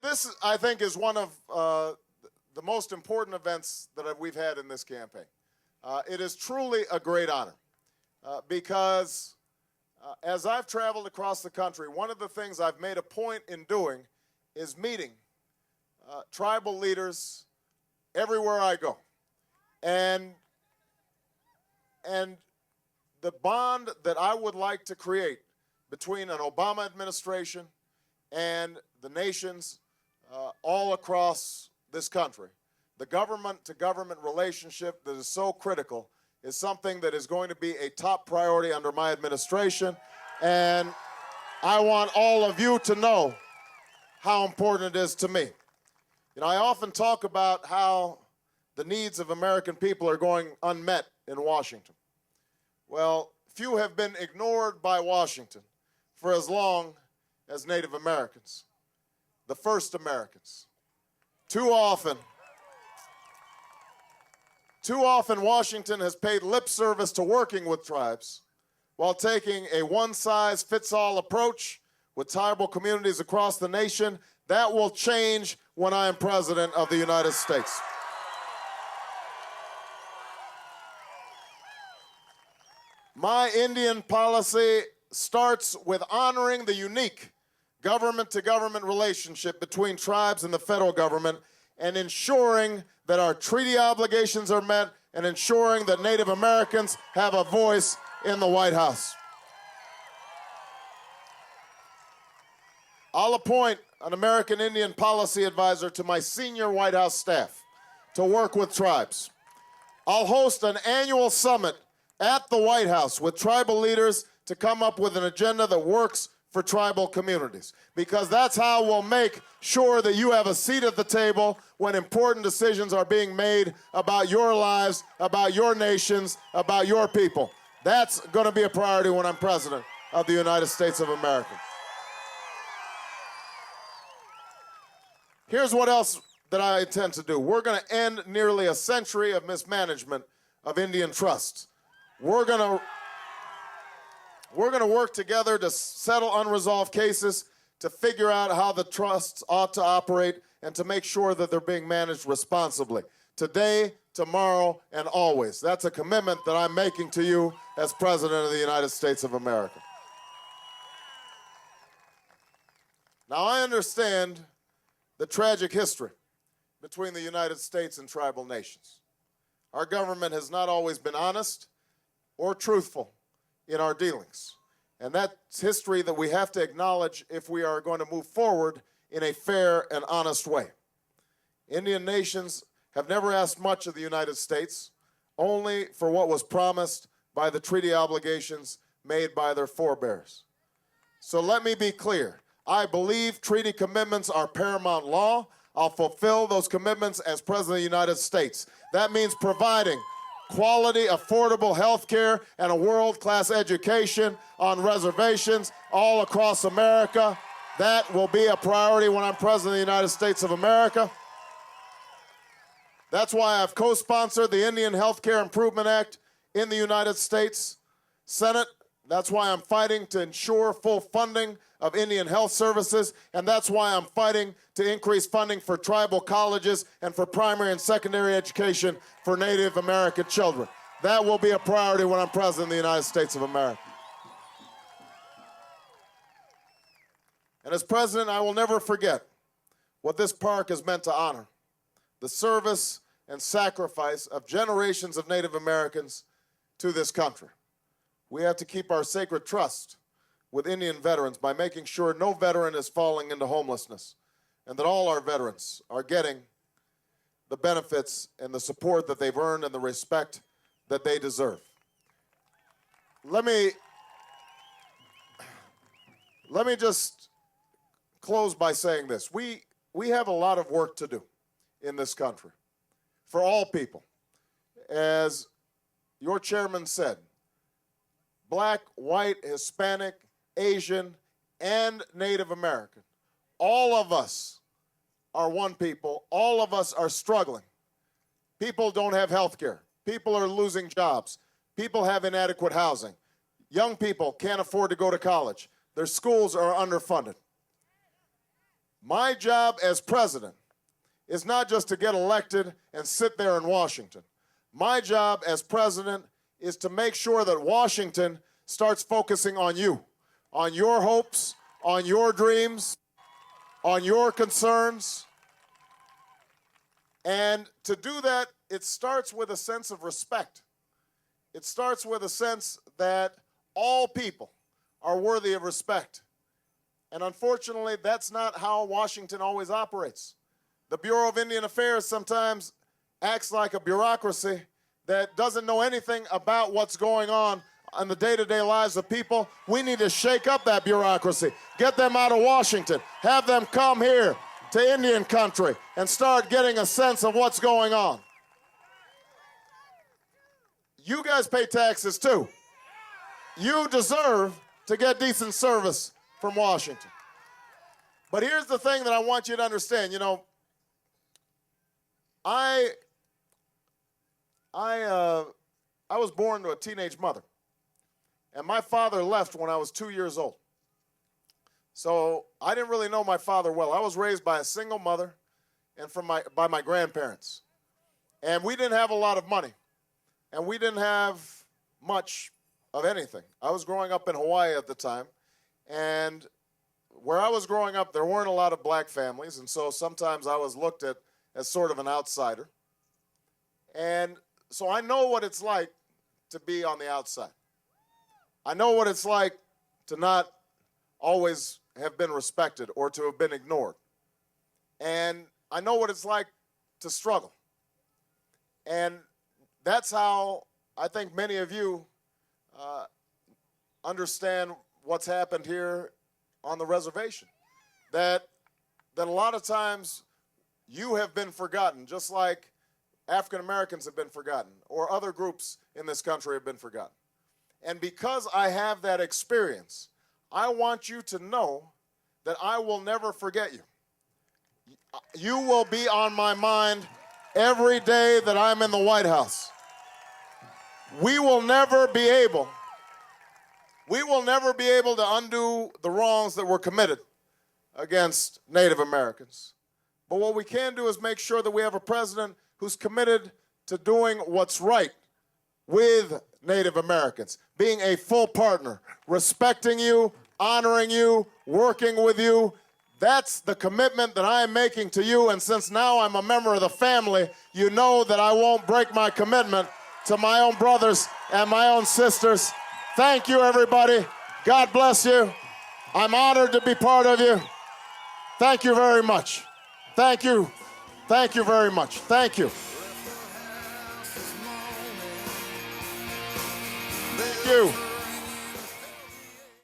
This, I think, is one of the most important events that we've had in this campaign. It is truly a great honor because as I've traveled across the country, one of the things I've made a point in doing is meeting tribal leaders everywhere I go. And the bond that I would like to create between an Obama administration and the nations all across this country, the government-to-government relationship that is so critical, is something that is going to be a top priority under my administration. And I want all of you to know how important it is to me. You know, I often talk about how the needs of American people are going unmet in Washington. Well, few have been ignored by Washington for as long as Native Americans, the first Americans. Too often, Washington has paid lip service to working with tribes while taking a one-size-fits-all approach with tribal communities across the nation. That will change when I am President of the United States. My Indian policy starts with honoring the unique government-to-government relationship between tribes and the federal government, and ensuring that our treaty obligations are met, and ensuring that Native Americans have a voice in the White House. I'll appoint an American Indian policy advisor to my senior White House staff to work with tribes. I'll host an annual summit at the White House with tribal leaders to come up with an agenda that works for tribal communities, because that's how we'll make sure that you have a seat at the table when important decisions are being made about your lives, about your nations, about your people. That's going to be a priority when I'm President of the United States of America. Here's what else that I intend to do. We're going to end nearly a century of mismanagement of Indian trusts. We're going to work together to settle unresolved cases, to figure out how the trusts ought to operate, and to make sure that they're being managed responsibly. Today, tomorrow, and always. That's a commitment that I'm making to you as President of the United States of America. Now, I understand the tragic history between the United States and tribal nations. Our government has not always been honest or truthful in our dealings. And that's history that we have to acknowledge if we are going to move forward in a fair and honest way. Indian nations have never asked much of the United States, only for what was promised by the treaty obligations made by their forebears. So let me be clear. I believe treaty commitments are paramount law. I'll fulfill those commitments as President of the United States. That means providing quality, affordable health care and a world-class education on reservations all across America. That will be a priority when I'm President of the United States of America. That's why I've co-sponsored the Indian Health Care Improvement Act in the United States Senate. That's why I'm fighting to ensure full funding of Indian health services, and that's why I'm fighting to increase funding for tribal colleges and for primary and secondary education for Native American children. That will be a priority when I'm President of the United States of America. And as President, I will never forget what this park is meant to honor: the service and sacrifice of generations of Native Americans to this country. We have to keep our sacred trust with Indian veterans by making sure no veteran is falling into homelessness, and that all our veterans are getting the benefits and the support that they've earned and the respect that they deserve. Let me just close by saying this. We have a lot of work to do in this country for all people. As your chairman said, Black, white, Hispanic, Asian, and Native American, all of us are one people. All of us are struggling. People don't have health care. People are losing jobs. People have inadequate housing. Young people can't afford to go to college. Their schools are underfunded. My job as president is not just to get elected and sit there in Washington. My job as president is to make sure that Washington starts focusing on you, on your hopes, on your dreams, on your concerns. And to do that, it starts with a sense of respect. It starts with a sense that all people are worthy of respect. And unfortunately, that's not how Washington always operates. The Bureau of Indian Affairs sometimes acts like a bureaucracy that doesn't know anything about what's going on in the day-to-day lives of people. We need to shake up that bureaucracy, get them out of Washington, have them come here to Indian country and start getting a sense of what's going on. You guys pay taxes too. You deserve to get decent service from Washington. But here's the thing that I want you to understand. You know, I was born to a teenage mother, and my father left when I was 2 years old. So I didn't really know my father well. I was raised by a single mother and by my grandparents. And we didn't have a lot of money, and we didn't have much of anything. I was growing up in Hawaii at the time, and where I was growing up, there weren't a lot of black families, and so sometimes I was looked at as sort of an outsider. And so I know what it's like to be on the outside. I know what it's like to not always have been respected or to have been ignored. And I know what it's like to struggle. And that's how I think many of you understand what's happened here on the reservation. That a lot of times you have been forgotten, just like African Americans have been forgotten, or other groups in this country have been forgotten. And because I have that experience, I want you to know that I will never forget you. You will be on my mind every day that I'm in the White House. We will never be able to undo the wrongs that were committed against Native Americans. But what we can do is make sure that we have a president who's committed to doing what's right with Native Americans, being a full partner, respecting you, honoring you, working with you. That's the commitment that I am making to you, and since now I'm a member of the family, you know that I won't break my commitment to my own brothers and my own sisters. Thank you, everybody. God bless you. I'm honored to be part of you. Thank you very much. Thank you. Thank you very much. Thank you. Thank you.